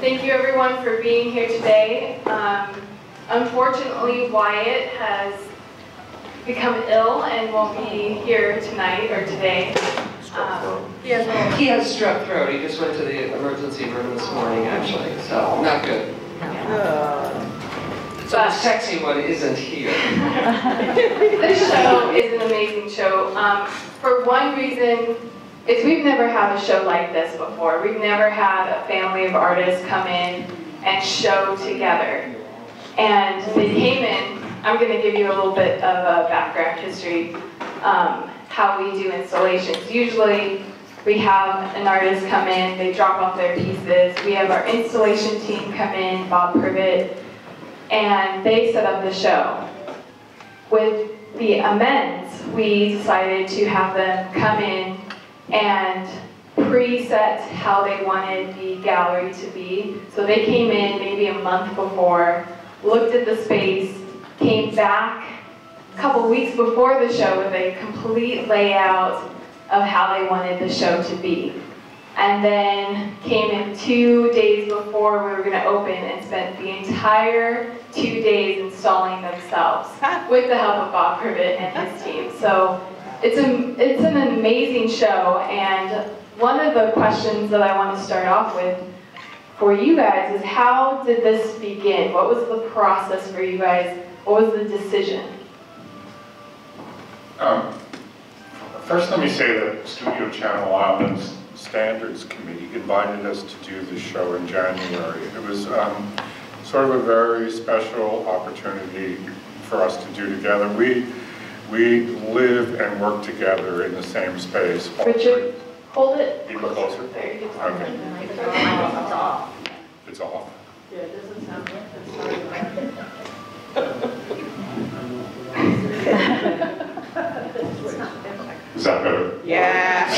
Thank you everyone for being here today. Unfortunately, Wyatt has become ill and won't be here tonight or today. He has strep throat. He just went to the emergency room this morning, actually, so not good. So the sexy one isn't here. This show is an amazing show. For one reason, is we've never had a show like this before. We've never had a family of artists come in and show together. And they came in, I'm going to give you a little bit of a background history, how we do installations. Usually we have an artist come in, they drop off their pieces. We have our installation team come in, Bob Privet, and they set up the show. With the Amends, we decided to have them come in and preset how they wanted the gallery to be. So they came in maybe a month before, looked at the space, came back a couple weeks before the show with a complete layout of how they wanted the show to be. And then came in 2 days before we were going to open and spent the entire 2 days installing themselves with the help of Bob Privet and his team. So it's an amazing show, and one of the questions that I want to start off with for you guys is, how did this begin? What was the process for you guys? What was the decision? First, let me say that Studio Channel Islands Standards Committee invited us to do the show in January. It was sort of a very special opportunity for us to do together. We live and work together in the same space. Richard, hold it. Even closer? There, you can Okay. It's off. It's off. Yeah, it doesn't sound good. Is that better? Yeah.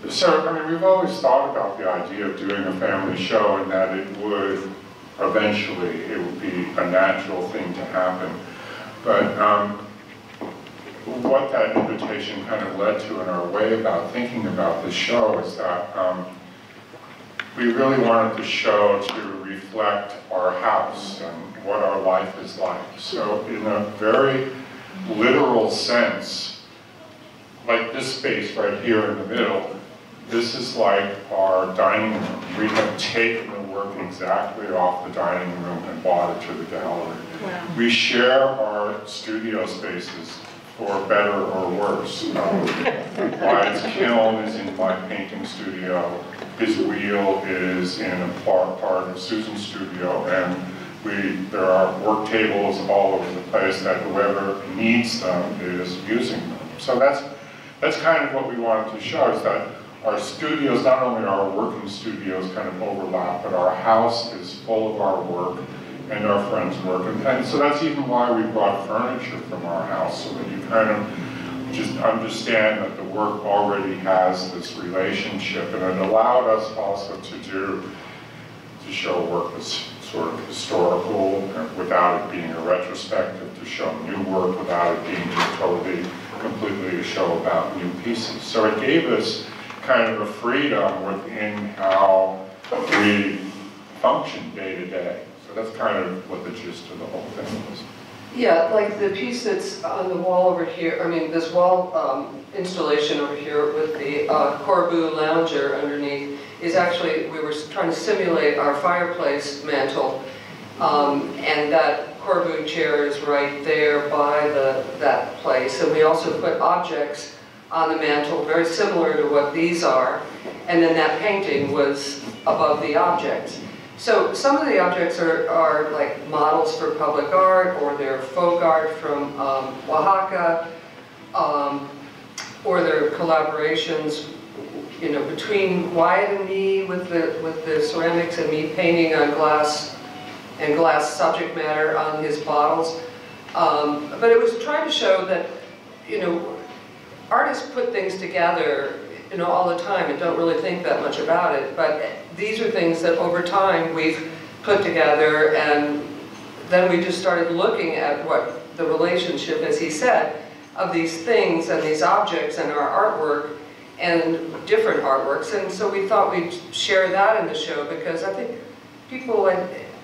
So, I mean, we've always thought about the idea of doing a family show, and that it would eventually, it would be a natural thing to happen. But what that invitation kind of led to in our way about thinking about this show is that we really wanted the show to reflect our house and what our life is like. So in a very literal sense, like this space right here in the middle, this is like our dining room. We have taken the work exactly off the dining room and brought it to the gallery. Wow. We share our studio spaces for better or worse. Wyatt's kiln is in my painting studio. His wheel is in a part of Susan's studio, and there are work tables all over the place that whoever needs them is using them. So that's kind of what we wanted to show, is that our studios, not only our working studios kind of overlap, but our house is full of our work and our friends' work. And so that's even why we brought furniture from our house, so that you kind of just understand that the work already has this relationship. And it allowed us also to show work that's sort of historical without it being a retrospective, to show new work without it being just totally, completely a show about new pieces. So it gave us kind of a freedom within how we function day to day. So that's kind of what the gist of the whole thing was. Yeah, like the piece that's on the wall over here, I mean, this wall installation over here with the Corbu lounger underneath is actually, we were trying to simulate our fireplace mantle, and that Corbu chair is right there by that place. And we also put objects on the mantle, very similar to what these are, and then that painting was above the objects. So some of the objects are like models for public art, or they're folk art from Oaxaca, or they're collaborations, you know, between Wyatt and me with the ceramics, and me painting on glass and glass subject matter on his bottles. But it was trying to show that, you know, artists put things together, you know, all the time and don't really think that much about it. But these are things that over time we've put together, and then we just started looking at what the relationship, as he said, of these things and these objects and our artwork and different artworks, and so we thought we'd share that in the show because I think people,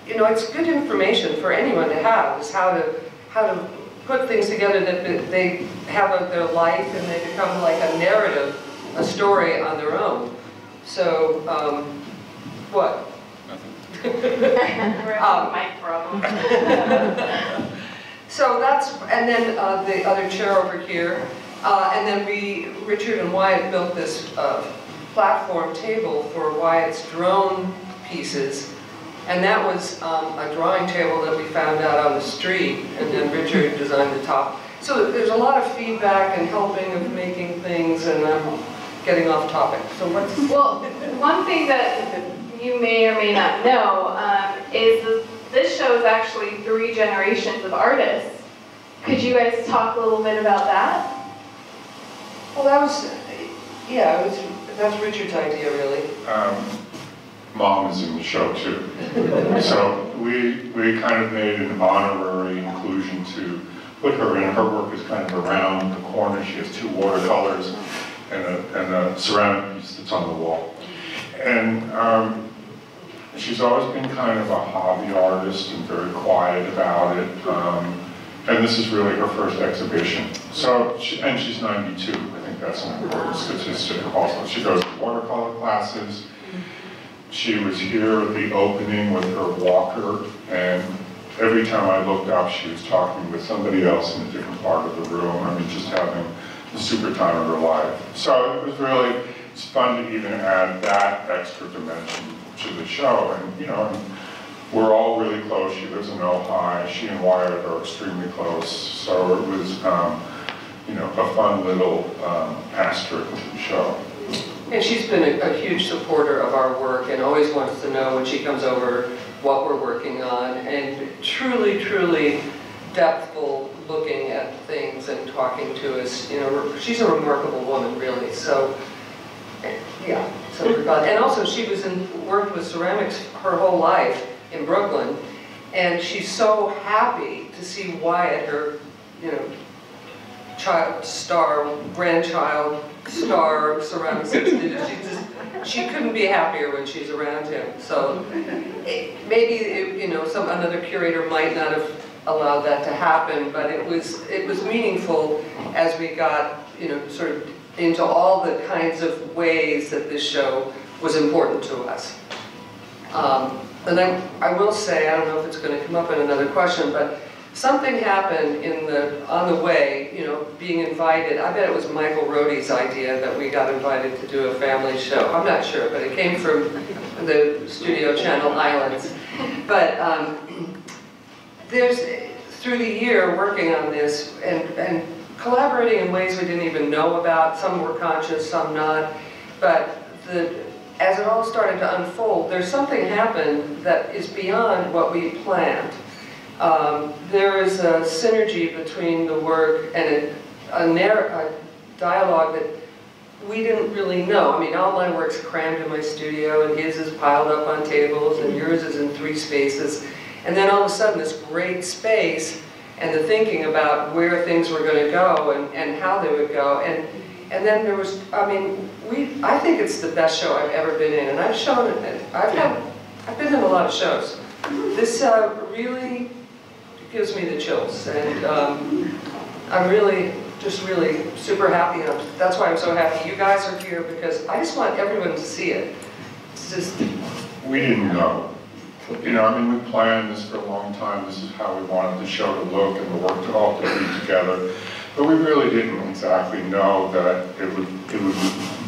you know, it's good information for anyone to have, is how to put things together that they have their life and they become like a narrative, a story on their own. So, what? Mic problem. So that's, and then the other chair over here, and then Richard and Wyatt built this platform table for Wyatt's drone pieces, and that was a drawing table that we found out on the street, and then Richard designed the top. So there's a lot of feedback and helping of making things, and I'm getting off topic. So what's... Well, one thing that you may or may not know is this show is actually 3 generations of artists. Could you guys talk a little bit about that? Well, that was, yeah, that's Richard's idea, really. Mom is in the show too. So we kind of made an honorary inclusion to put her in. Her work is kind of around the corner. She has 2 watercolors and a ceramic piece that's on the wall. And she's always been kind of a hobby artist and very quiet about it. And this is really her first exhibition. So, and she's 92. I think that's an important statistic also. She goes to watercolor classes. She was here at the opening with her walker, and every time I looked up, she was talking with somebody else in a different part of the room. I mean, just having the super time of her life. So it was really, it's fun to even add that extra dimension to the show. And, you know, we're all really close. She lives in Ojai. She and Wyatt are extremely close. So it was, you know, a fun little asterisk to the show. And she's been a huge supporter of our work and always wants to know when she comes over what we're working on, and truly, truly depthful looking at things and talking to us. You know, she's a remarkable woman, really. So, yeah. So we're glad. And also, she worked with ceramics her whole life in Brooklyn, and she's so happy to see Wyatt, her, you know, grandchild star ceramics institute. She couldn't be happier when she's around him. So maybe, you know, another curator might not have allowed that to happen, but it was meaningful as we got, you know, sort of into all the kinds of ways that this show was important to us. And then I will say, I don't know if it's going to come up in another question, but something happened on the way, you know, being invited. I bet it was Michael Rohde's idea that we got invited to do a family show. I'm not sure, but it came from the studio channel Islands. But through the year working on this and collaborating in ways we didn't even know about, some were conscious, some not, but as it all started to unfold, there's something happened that is beyond what we planned. There is a synergy between the work and a dialogue that we didn't really know. I mean, all my work's crammed in my studio, and his is piled up on tables, and yours is in 3 spaces. And then all of a sudden, this great space, and the thinking about where things were going to go and how they would go. And then there was, I mean, I think it's the best show I've ever been in, and I've been in a lot of shows. This really gives me the chills, and I'm really super happy. That's why I'm so happy you guys are here, because I just want everyone to see it. It's just... We didn't know. You know, I mean, we planned this for a long time. This is how we wanted the show to look and the work to all to be together. But we really didn't exactly know that it would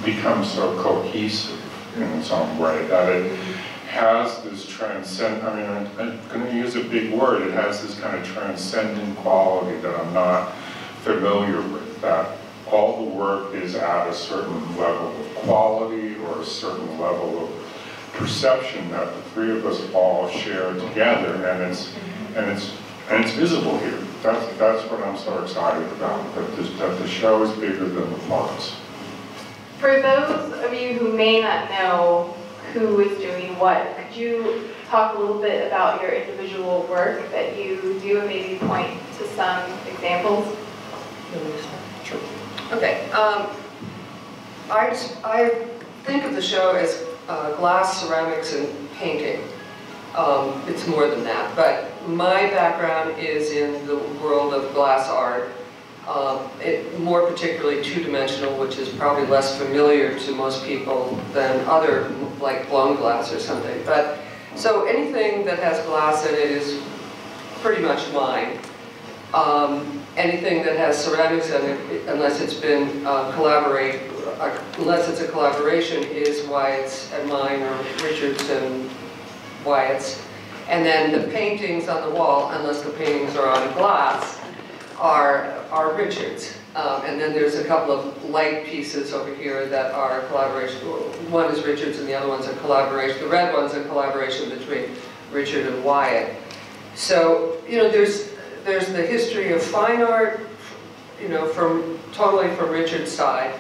become so cohesive in its own way, that it has this transcend, I mean, I'm going to use a big word, it has this kind of transcendent quality that I'm not familiar with, that all the work is at a certain level of quality or a certain level of perception that the 3 of us all share together, and it's visible here. That's what I'm so excited about, that the show is bigger than the parts. For those of you who may not know who is doing what, could you talk a little bit about your individual work that you do and maybe point to some examples? Sure. Okay. I think of the show as glass, ceramics, and painting. It's more than that, but my background is in the world of glass art, more particularly two-dimensional, which is probably less familiar to most people than other, like blown glass or something. But so anything that has glass in it is pretty much mine. Anything that has ceramics in it, unless it's been unless it's a collaboration, is Wyatt's and mine, or Richard's and Wyatt's. And then the paintings on the wall, unless the paintings are on glass, are Richard's. And then there's a couple of light pieces over here that are collaboration. One is Richard's and the other one's a collaboration. The red one's a collaboration between Richard and Wyatt. So, you know, there's the history of fine art, you know, totally from Richard's side.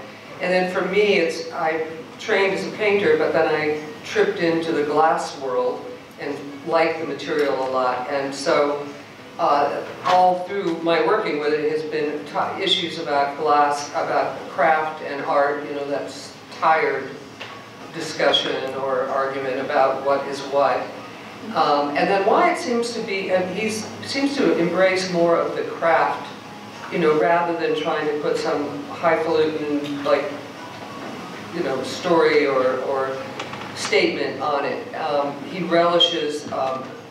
And then for me, I trained as a painter, but then I tripped into the glass world and liked the material a lot. And so all through my working with it has been issues about glass, about craft and art, you know, that's tired discussion or argument about what is what. And then Wyatt seems to be, and he seems to embrace more of the craft, you know, rather than trying to put some highfalutin, like, you know, story or statement on it. He relishes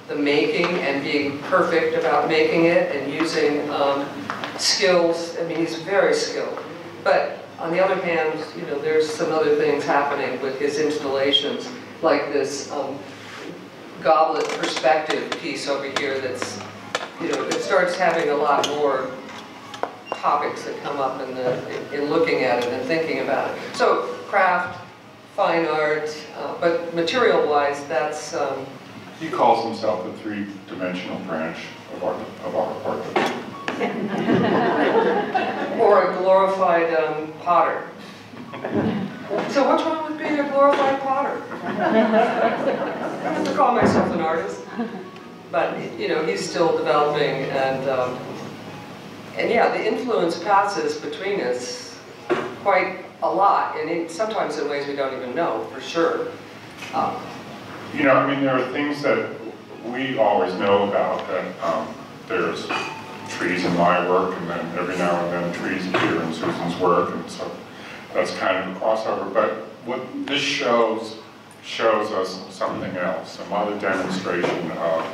the making and being perfect about making it and using skills. I mean, he's very skilled. But on the other hand, you know, there's some other things happening with his installations, like this goblet perspective piece over here that's, you know, it starts having a lot more topics that come up in looking at it and thinking about it. So craft, fine art, but material-wise, that's... He calls himself the three-dimensional branch of our department. Or a glorified potter. So what's wrong with being a glorified potter? I have to call myself an artist. But, you know, he's still developing, and yeah, the influence passes between us quite a lot, and sometimes in ways we don't even know for sure. You know, I mean, there are things that we always know about, that there's trees in my work, and then every now and then trees appear in Susan's work, and so that's kind of a crossover. But what this shows us something else, some other demonstration of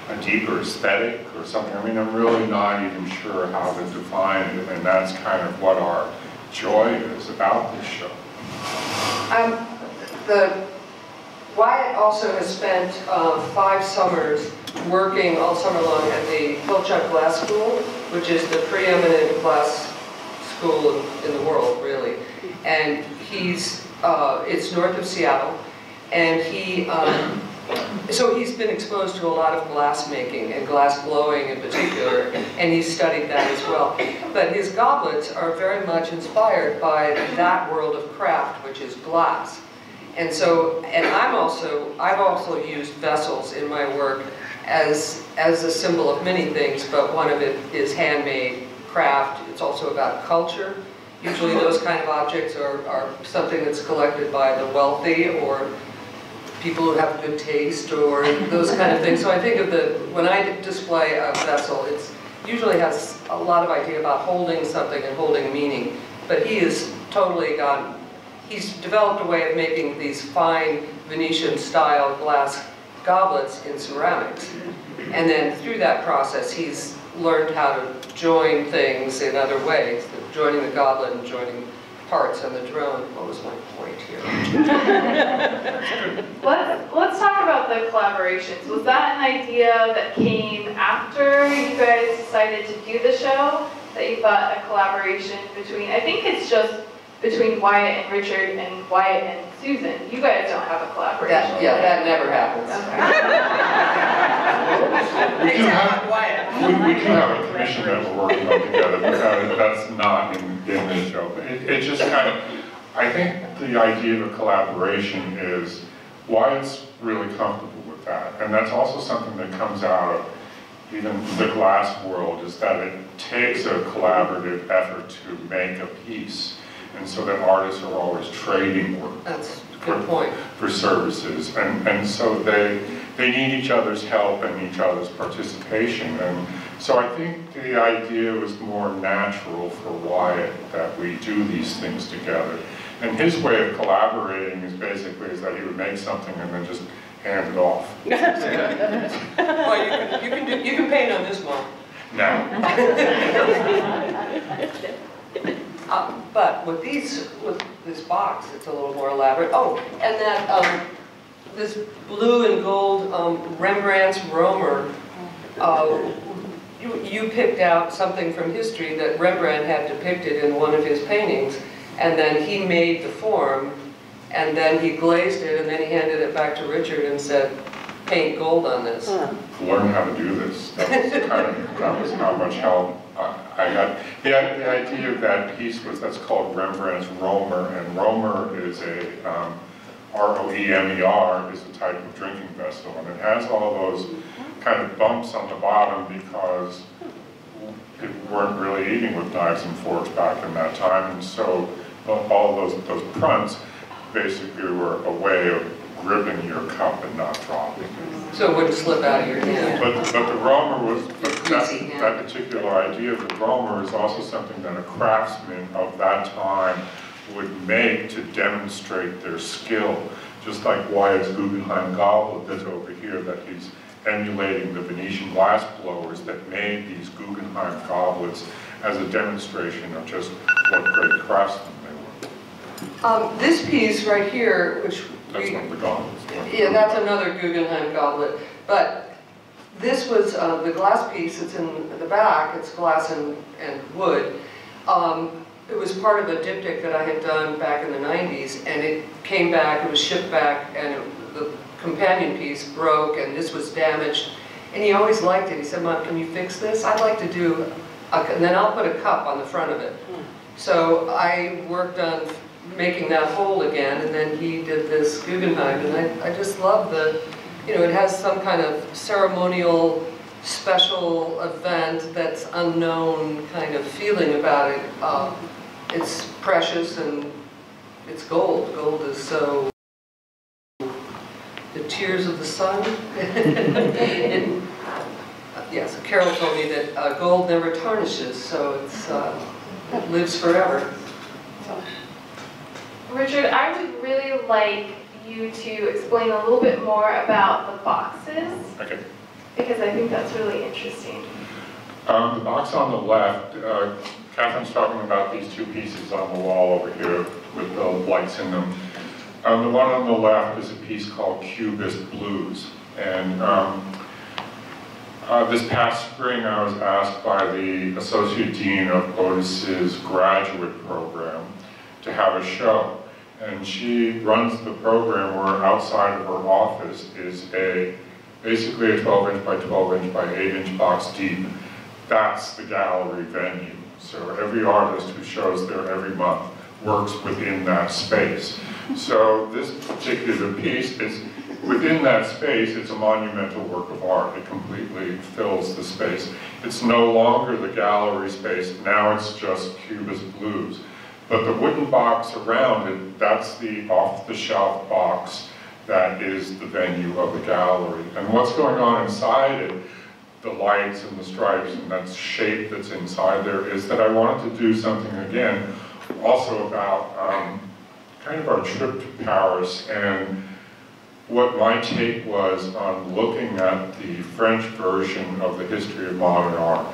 a deeper aesthetic or something. I mean, I'm really not even sure how to define it, and that's kind of what our joy is about this show. Wyatt also has spent 5 summers working all summer long at the Pilchuck Glass School, which is the preeminent glass school in the world, really. And it's north of Seattle, and so he's been exposed to a lot of glass making and glass blowing in particular, and he's studied that as well. But his goblets are very much inspired by that world of craft, which is glass. And so, and I've also used vessels in my work as a symbol of many things, but one of it is handmade craft. It's also about culture. Usually those kind of objects are something that's collected by the wealthy or people who have good taste or those kind of things. So I think of when I display a vessel, it usually has a lot of idea about holding something and holding meaning, but he's developed a way of making these fine Venetian style glass goblets in ceramics. And then through that process, he's learned how to join things in other ways, joining the goblet and joining parts on the drone. What was my point here? Let's talk about the collaborations. Was that an idea that came after you guys decided to do the show? That you thought a collaboration between, I think it's just between Wyatt and Richard and Wyatt and Susan. You guys don't have a collaboration. That never happens. Okay. we do have a commission that we're working on together, but that's not in this show. It just kind of, I think the idea of a collaboration is Wyatt's really comfortable with that. And that's also something that comes out of even the glass world, is that it takes a collaborative effort to make a piece. And so that artists are always trading work. That's a good point. For services. And so they need each other's help and each other's participation. And so I think the idea was more natural for Wyatt that we do these things together. And his way of collaborating is basically that he would make something and then just hand it off. Well, you can paint on this wall. No. But with this box, it's a little more elaborate. Oh, and that this blue and gold Rembrandt's Romer. You picked out something from history that Rembrandt had depicted in one of his paintings, and then he made the form, and then he glazed it, and then he handed it back to Richard and said, paint gold on this. Learn how to do this. That was how much help I got. The idea of that piece was, that's called Rembrandt's Romer, and Romer is a, R-O-E-M-E-R is a type of drinking vessel, and it has all those kind of bumps on the bottom because people weren't really eating with knives and forks back in that time, and so all those fronts basically were a way of gripping your cup and not dropping it. So it wouldn't slip out of your hand. But the Romer was, that particular idea of the Romer is also something that a craftsman of that time would make to demonstrate their skill, just like Wyatt's Guggenheim goblet that's over here, that he's emulating the Venetian glass blowers that made these Guggenheim goblets as a demonstration of just what great craftsmen they were. This piece right here, which that's one of the goblets. Yeah, that's another Guggenheim goblet. But this was the glass piece. It's in the back. It's glass and wood. It was part of a diptych that I had done back in the 90s, and it came back. It was shipped back, and the companion piece broke, and this was damaged. And he always liked it. He said, "Mom, can you fix this? I'd like to do," and then I'll put a cup on the front of it. So I worked on making that whole again, and then he did this Guggenheim, and I just love the, it has some kind of ceremonial, special event that's unknown kind of feeling about it. It's precious and it's gold. Gold is so, the tears of the sun. Yes, Carol told me that gold never tarnishes, so it lives forever. Richard, I would really like you to explain a little bit more about the boxes. Okay. Because I think that's really interesting. The box on the left, Catherine's talking about these two pieces on the wall over here with the lights in them. The one on the left is a piece called Cubist Blues. And this past spring I was asked by the Associate Dean of Otis's graduate program to have a show. And she runs the program where outside of her office is basically a 12-inch by 12-inch by 8-inch box deep. That's the gallery venue. So every artist who shows there every month works within that space. So this particular piece is within that space. It's a monumental work of art. It completely fills the space. It's no longer the gallery space. Now it's just Cubist Blues. But the wooden box around it, that's the off-the-shelf box that is the venue of the gallery. And what's going on inside it, the lights and the stripes and that shape that's inside there, is that I wanted to do something again, also about kind of our trip to Paris and what my take was on looking at the French version of the history of modern art.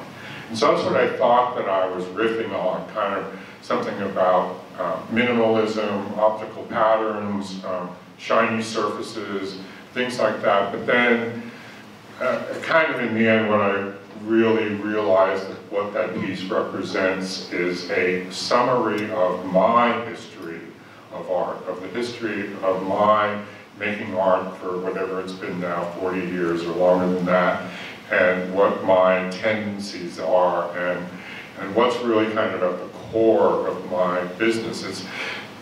And so that's what I thought that I was riffing on, kind of something about minimalism, optical patterns, shiny surfaces, things like that. But then, kind of in the end, when I really realized that what that piece represents is a summary of my history of art, of the history of my making art for whatever it's been now, 40 years or longer than that, and what my tendencies are, and what's really kind of at the core of my business. It's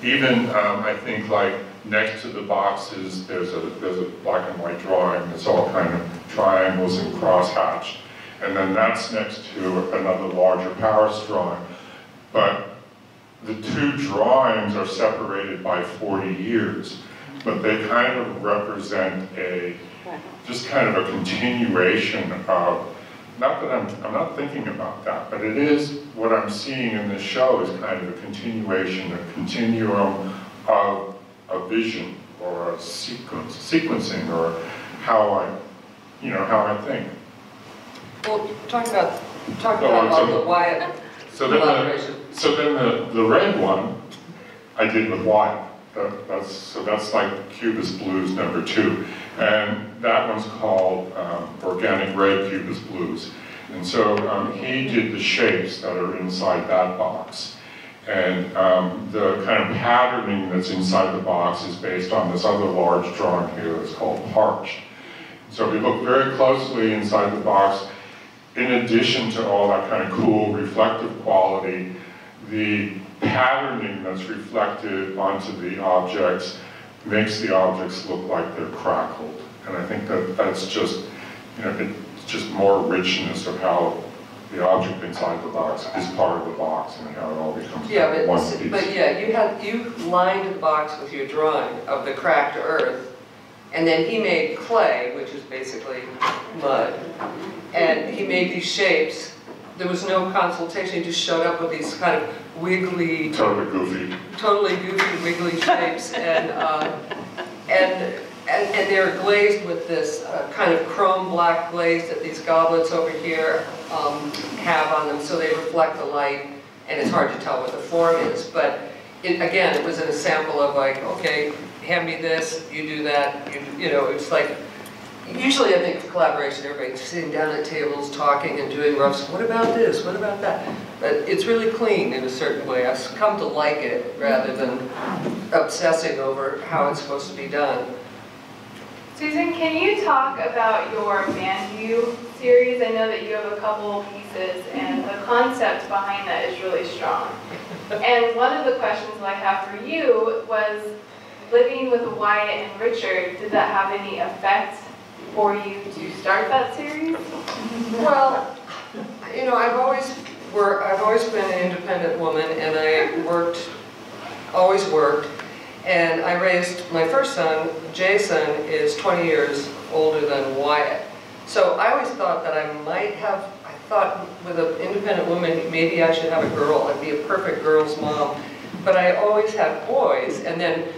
even, I think, like next to the boxes, there's a black and white drawing that's all kind of triangles and crosshatched. And then that's next to another larger Paris drawing. But the two drawings are separated by 40 years, but they kind of represent just kind of a continuation of, not that I'm not thinking about that, but it is what I'm seeing in this show is kind of a continuation, a continuum of a vision or a sequencing, or how I think. Well, talk about all the Wyatt collaboration. So then the red one I did with Wyatt. That's like Cubist Blues #2. And that one's called Organic Red Cubist Blues. And so he did the shapes that are inside that box. And the kind of patterning that's inside the box is based on this other large drawing here that's called Parched. So if you look very closely inside the box, in addition to all that kind of cool reflective quality, the patterning that's reflected onto the objects makes the objects look like they're crackled. And I think that's just, it's just more richness of how the object inside the box is part of the box and how it all becomes one piece. But yeah, you lined the box with your drawing of the cracked earth, and then he made clay, which is basically mud, and he made these shapes. There was no consultation, he just showed up with these kind of wiggly, totally goofy, wiggly shapes, and they're glazed with this kind of chrome black glaze that these goblets over here have on them, so they reflect the light, and it's hard to tell what the form is. But again, it was in a sample of like, okay, hand me this, you do that, it's like, usually I think of collaboration, everybody's sitting down at tables talking and doing roughs, what about this, what about that? But it's really clean in a certain way. I've come to like it rather than obsessing over how it's supposed to be done. Susan, can you talk about your Man View series? I know that you have a couple pieces, and the concept behind that is really strong. And one of the questions that I have for you was, living with Wyatt and Richard, did that have any effect for you to start that series? Well, I've always been an independent woman, and I always worked. And I raised my first son. Jason is 20 years older than Wyatt. So I always thought that I thought with an independent woman, maybe I should have a girl. I'd be a perfect girl's mom. But I always had boys, and then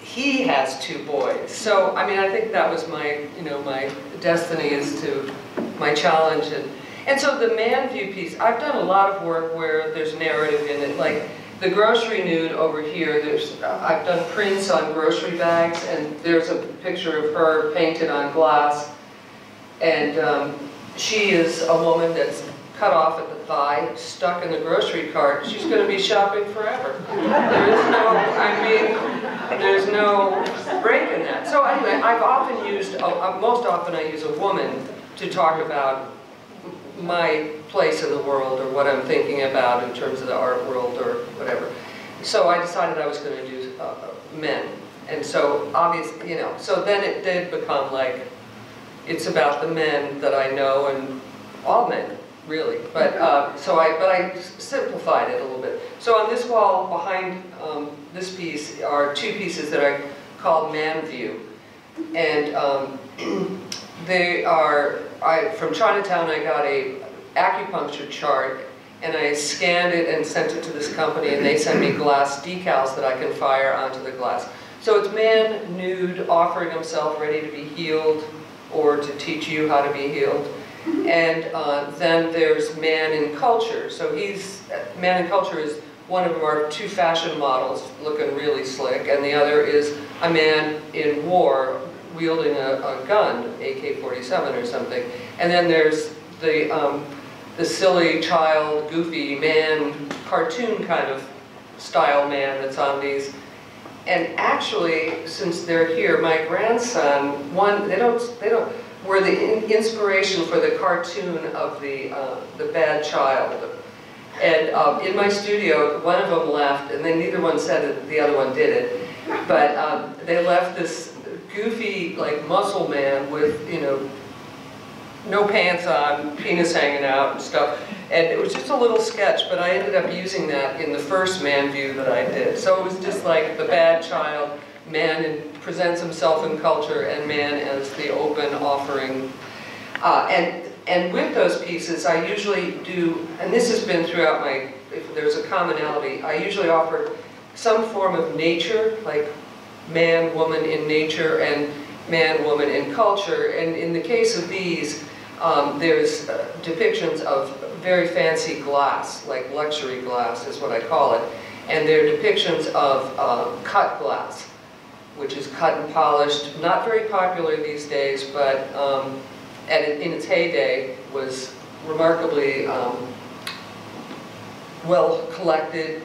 he has 2 boys. So, I mean, I think that was my, my destiny is to, my challenge. And so the Man View piece, I've done a lot of work where there's narrative in it. Like, the grocery nude over here, I've done prints on grocery bags, and there's a picture of her painted on glass. And she is a woman that's cut off at the thigh, stuck in the grocery cart. She's going to be shopping forever. There's no break in that. So anyway, I've often used, most often I use a woman to talk about my place in the world, or what I'm thinking about in terms of the art world or whatever. So I decided I was going to do men. And so obviously, so then it did become like, it's about the men that I know, and all men, really. But I simplified it a little bit. So on this wall behind this piece are 2 pieces that I call Man View. And they are, from Chinatown I got a acupuncture chart, and I scanned it and sent it to this company, and they send me glass decals that I can fire onto the glass. So it's man nude, offering himself, ready to be healed, or to teach you how to be healed. And then there's Man in Culture. So Man in Culture is one of our 2 fashion models, looking really slick, and the other is a man in war, wielding a gun, AK-47 or something. And then there's the silly child, goofy man, cartoon kind of style man that's on these. And actually, since they're here, my grandson, were the inspiration for the cartoon of the bad child. And in my studio, one of them left, and then neither one said that the other one did it. But they left this goofy, like, muscle man with, no pants on, penis hanging out and stuff. And it was just a little sketch, but I ended up using that in the first man view that I did. So it was just like the bad child, man presents himself in culture, and man as the open offering. And with those pieces, I usually do, and this has been throughout my, if there's a commonality, I usually offer some form of nature, like man, woman in nature, and man, woman in culture. And in the case of these, there's depictions of very fancy glass, like luxury glass is what I call it. And they're depictions of cut glass, which is cut and polished, not very popular these days, but in its heyday was remarkably well collected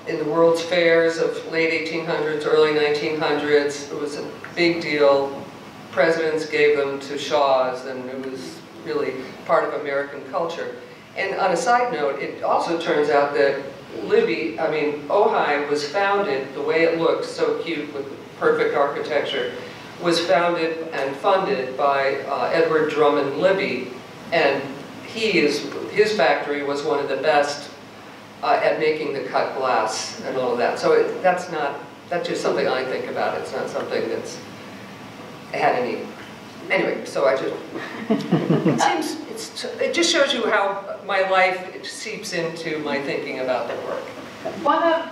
in the World's Fairs of late 1800s, early 1900s. It was a big deal. Presidents gave them to shahs, and it was really part of American culture. And on a side note, it also turns out that Ojai was founded, the way it looks, so cute with perfect architecture, was founded and funded by Edward Drummond Libby, and his factory was one of the best at making the cut glass and all of that. So that's just something I think about. It's not something that's had any. Anyway, so I just it just shows you how my life seeps into my thinking about the work. One of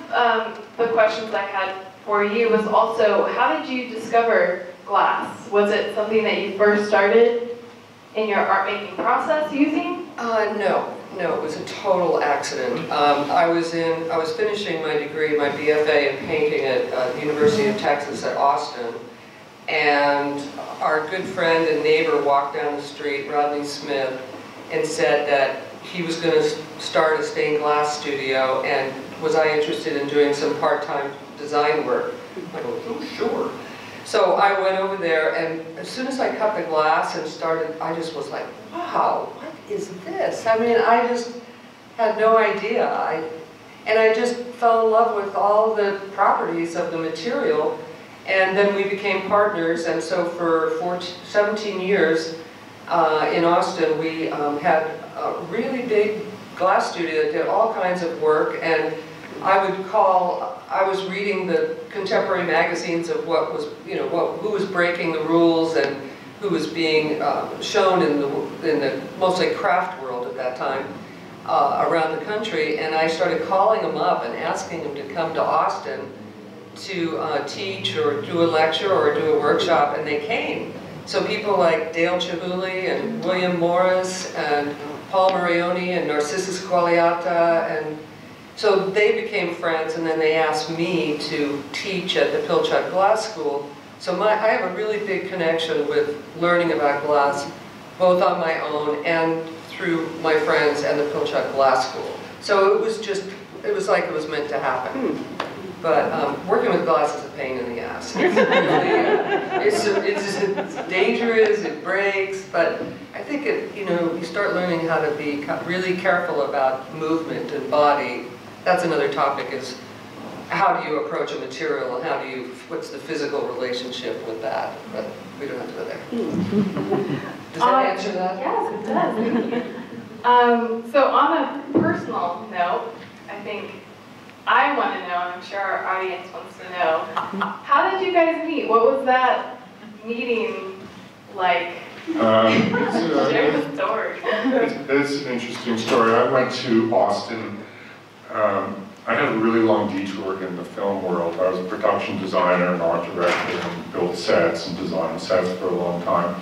the questions I had for you was also, how did you discover glass? Was it something that you first started in your art making process using? No, it was a total accident. I was finishing my degree, my BFA in painting at the University of Texas at Austin, and our good friend and neighbor walked down the street, Rodney Smith, and said that he was going to start a stained glass studio, and was I interested in doing some part-time design work? I go, oh, sure. So I went over there, and as soon as I cut the glass and started, I just was like, wow, what is this? I mean, I just had no idea. And I just fell in love with all the properties of the material, and then we became partners, and so for 17 years in Austin, we had a really big glass studio that did all kinds of work, and I was reading the contemporary magazines of what was, who was breaking the rules and who was being shown in the mostly craft world at that time around the country, and I started calling them up and asking them to come to Austin to teach or do a lecture or do a workshop, and they came. So people like Dale Chihuly and William Morris and Paul Marioni and Narcissus Qualiata, and so they became friends, and then they asked me to teach at the Pilchuck Glass School. So I have a really big connection with learning about glass, both on my own and through my friends and the Pilchuck Glass School. So it was like it was meant to happen. But working with glass is a pain in the ass. It's dangerous, it breaks, but I think you start learning how to be really careful about movement and body. That's another topic, is how do you approach a material and what's the physical relationship with that? But we don't have to go there. Does that answer that? Yes, it does. So on a personal note, I think I want to know, and I'm sure our audience wants to know, how did you guys meet? What was that meeting like? Share the story. It's an interesting story. I went to Austin. I had a really long detour in the film world. I was a production designer and art director and built sets and designed sets for a long time.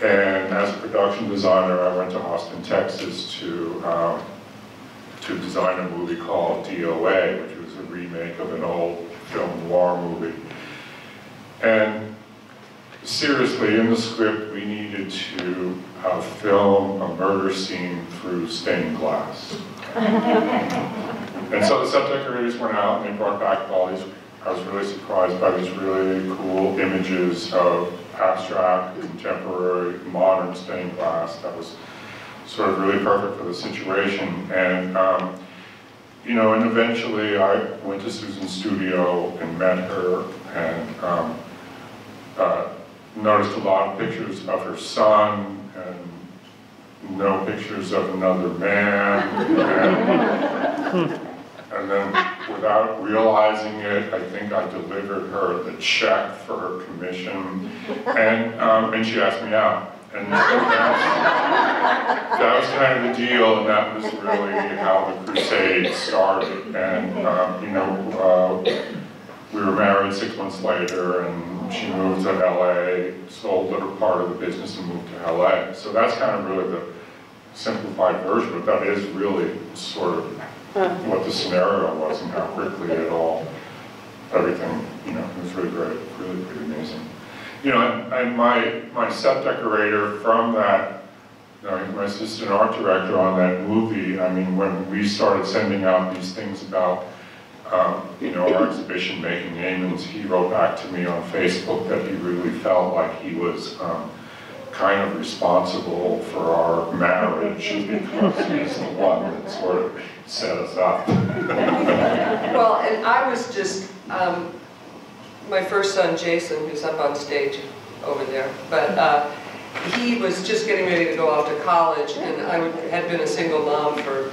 And as a production designer, I went to Austin, Texas to design a movie called DOA, which was a remake of an old film noir movie. And seriously, in the script, we needed to film a murder scene through stained glass. And so the set decorators went out and they brought back all these, I was really surprised by these really cool images of abstract, contemporary, modern stained glass that was sort of really perfect for the situation. And and eventually I went to Susan's studio and met her, and noticed a lot of pictures of her son, and no pictures of another man, and then without realizing it, I think I delivered her the check for her commission, and she asked me out. And that was kind of the deal, and that was really how the crusade started. And we were married 6 months later, and she moved to LA, sold her part of the business and moved to LA. So that's kind of really the simplified version, but that is really sort of what the scenario was and how quickly everything, it was really great, really pretty amazing. And my set decorator from that, my assistant art director on that movie, I mean, when we started sending out these things about, our exhibition Making Amends, he wrote back to me on Facebook that he really felt like he was kind of responsible for our marriage because he's the one that sort of set us up. Well, and I was just, my first son, Jason, who's up on stage over there, but he was just getting ready to go off to college, and I had been a single mom for,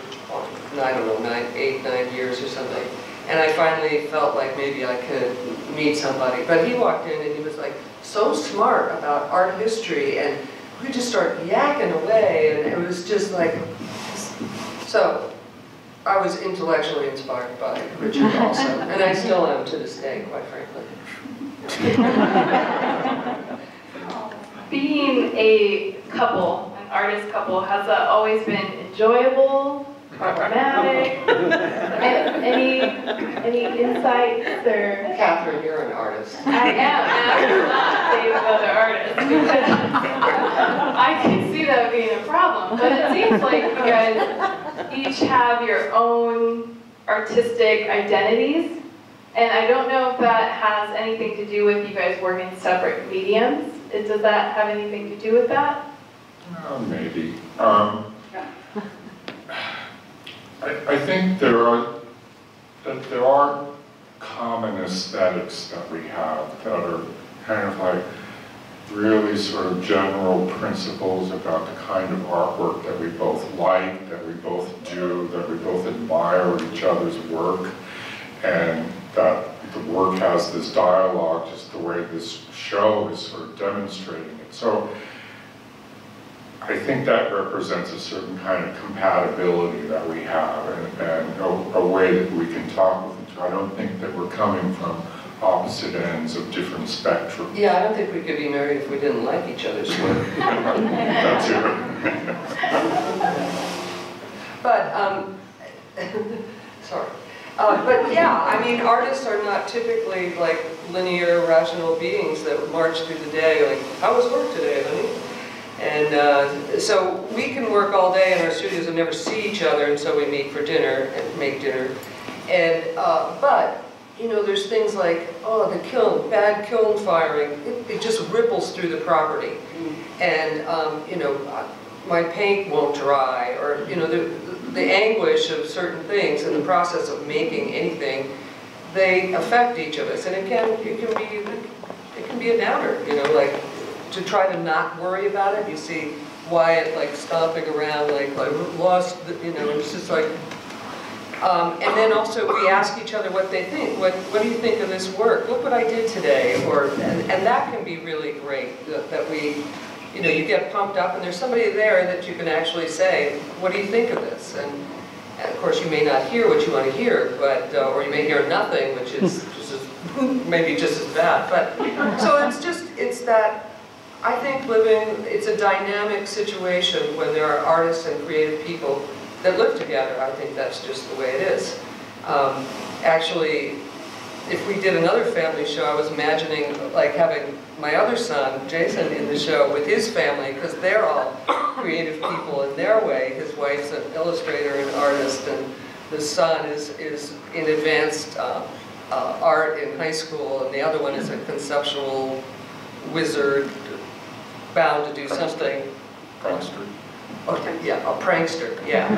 I don't know, 8, 9 years or something. And I finally felt like maybe I could meet somebody. But he walked in and he was like so smart about art history, and we just started yakking away, and it was just like, so I was intellectually inspired by Richard also, and I still am to this day, quite frankly. Being a couple, an artist couple, has that always been enjoyable, problematic? Any insights or? Catherine, you're an artist. I am, and I will not date another artist because I can see that being a problem. But it seems like you guys each have your own artistic identities, and I don't know if that has anything to do with you guys working in separate mediums. Does that have anything to do with that? Maybe. I think there are common aesthetics that we have that are kind of like really sort of general principles about the kind of artwork that we both like, that we both do, that we both admire each other's work, and that the work has this dialogue, just the way this show is sort of demonstrating it. So I think that represents a certain kind of compatibility that we have, and a way that we can talk with each other. I don't think that we're coming from opposite ends of different spectrum. Yeah, I don't think we could be married if we didn't like each other's work. That's it. But, sorry. But yeah, I mean, artists are not typically like linear, rational beings that march through the day like, how was work today, honey? And so we can work all day in our studios and never see each other, and so we meet for dinner and make dinner. And but there's things like, oh, the kiln, bad kiln firing, it just ripples through the property, and my paint won't dry, or the anguish of certain things in the process of making anything, they affect each of us, and it can be a downer, like. To try to not worry about it. You see Wyatt like stomping around like I lost, it's just like, and then also we ask each other what they think. What do you think of this work? Look what I did today, and that can be really great. That we, you get pumped up, and there's somebody there that you can actually say, what do you think of this? And of course you may not hear what you want to hear, but or you may hear nothing, which is maybe just as bad. But so it's that. I think it's a dynamic situation when there are artists and creative people that live together. I think that's just the way it is. Actually, if we did another family show, I was imagining like having my other son, Jason, in the show with his family, because they're all creative people in their way. His wife's an illustrator and artist, and the son is in advanced art in high school, and the other one is a conceptual wizard, bound to do something. Prankster. Okay, yeah, a prankster, yeah.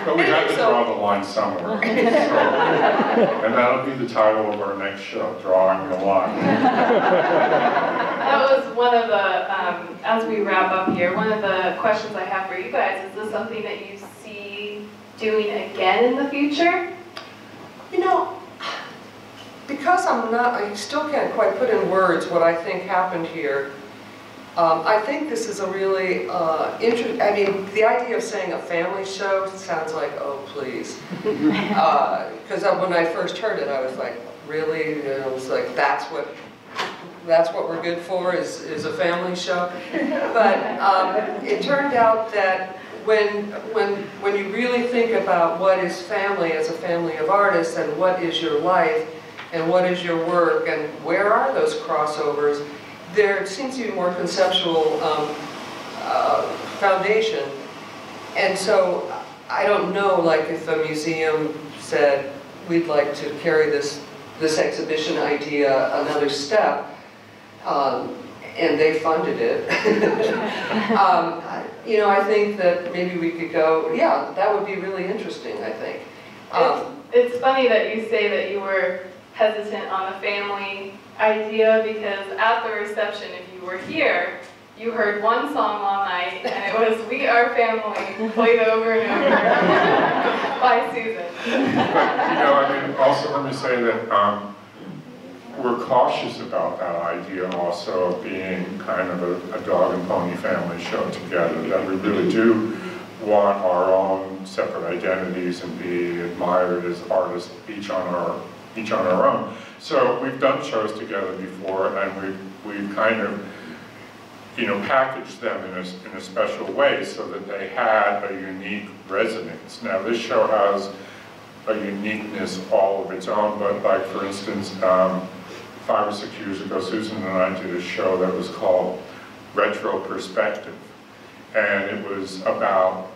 But we had to draw the line somewhere. So, and that'll be the title of our next show, Drawing the Line. That was one of the, as we wrap up here, one of the questions I have for you guys. Is this something that you see doing again in the future? You know, because I still can't quite put in words what I think happened here. I think this is a really interesting, I mean, the idea of saying a family show sounds like, oh, please. Because when I first heard it, I was like, really? You know, it was like, that's what we're good for, is a family show. But it turned out that when you really think about what is family as a family of artists, and what is your life, and what is your work, and where are those crossovers, there seems to be more conceptual foundation. And so I don't know, like, if a museum said, we'd like to carry this exhibition idea another step, and they funded it. You know, I think that maybe we could go, yeah, that would be really interesting, I think. It's funny that you say that you were hesitant on the family idea, because at the reception, if you were here, you heard one song all night, and it was "We Are Family," played over and over by Susan. But, you know, I mean, also let me say that we're cautious about that idea also of being kind of a dog and pony family show together, that we really do want our own separate identities and be admired as artists, each on our own. So we've done shows together before, and we've kind of, you know, packaged them in a special way so that they had a unique resonance. Now this show has a uniqueness all of its own, but like, for instance, 5 or 6 years ago, Susan and I did a show that was called Retro Perspective, and it was about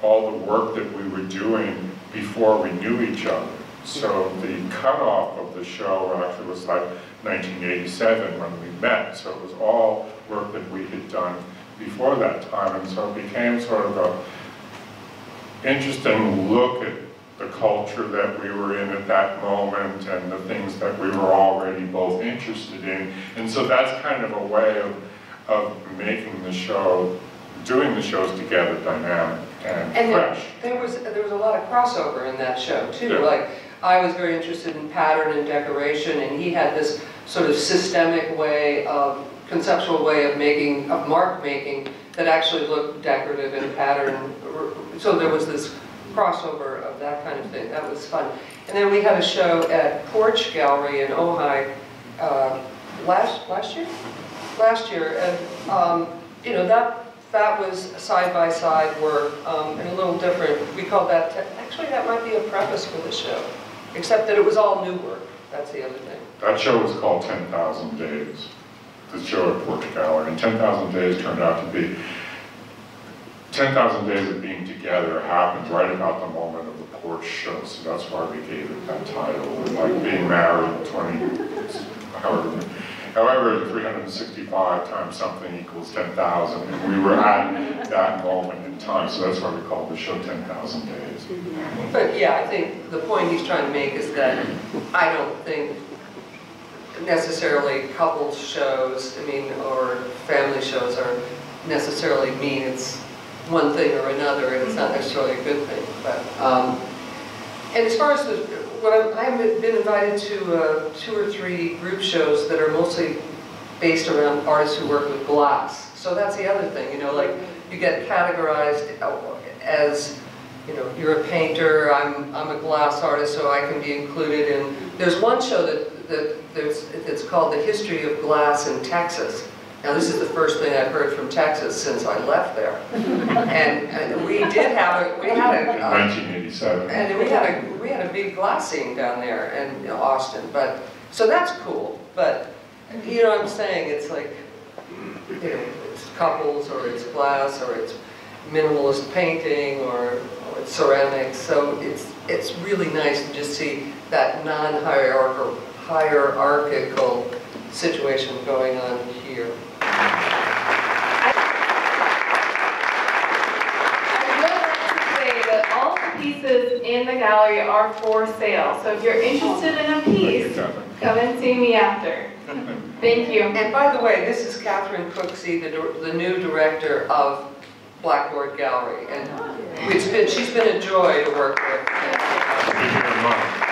all the work that we were doing before we knew each other. So the cutoff of the show actually was like 1987 when we met. So it was all work that we had done before that time. And so it became sort of a interesting look at the culture that we were in at that moment and the things that we were already both interested in. And so that's kind of a way of making the show, doing the shows together dynamic and fresh. There was a lot of crossover in that show too. Yeah. Like, I was very interested in pattern and decoration, and he had this sort of systemic way of, conceptual way of mark making that actually looked decorative and pattern. So there was this crossover of that kind of thing. That was fun. And then we had a show at Blackboard Gallery in Ojai last year, and you know, that was side-by-side work, and a little different. We called that, actually that might be a preface for the show, except that it was all new work. That's the other thing. That show was called 10,000 Days, the show at Blackboard Gallery, and 10,000 Days turned out to be, 10,000 Days of Being Together happened right about the moment of the porch show, so that's why we gave it that title, like being married 20, however 365 times something equals 10,000, and we were at that moment in time, so that's why we called the show 10,000 Days. But yeah, I think the point he's trying to make is that I don't think necessarily couples shows, I mean, or family shows are necessarily mean it's one thing or another, and it's not necessarily a good thing. But and as far as I've been invited to 2 or 3 group shows that are mostly based around artists who work with glass. So that's the other thing, you know, like you get categorized as, you know, you're a painter, I'm a glass artist, so I can be included in. There's one show it's called The History of Glass in Texas. Now this is the first thing I've heard from Texas since I left there. And we had a 1987. And we had a big glass scene down there in Austin. But so that's cool. But you know what I'm saying? It's like, you know, it's couples, or it's glass, or it's minimalist painting, or it's ceramics. So it's really nice to just see that non-hierarchical situation going on here. I would like to say that all the pieces in the gallery are for sale. So if you're interested in a piece, come and see me after. Thank you. And by the way, this is Catherine Cooksey, the new director of Blackboard Gallery. And she's been a joy to work with. Thank you very much.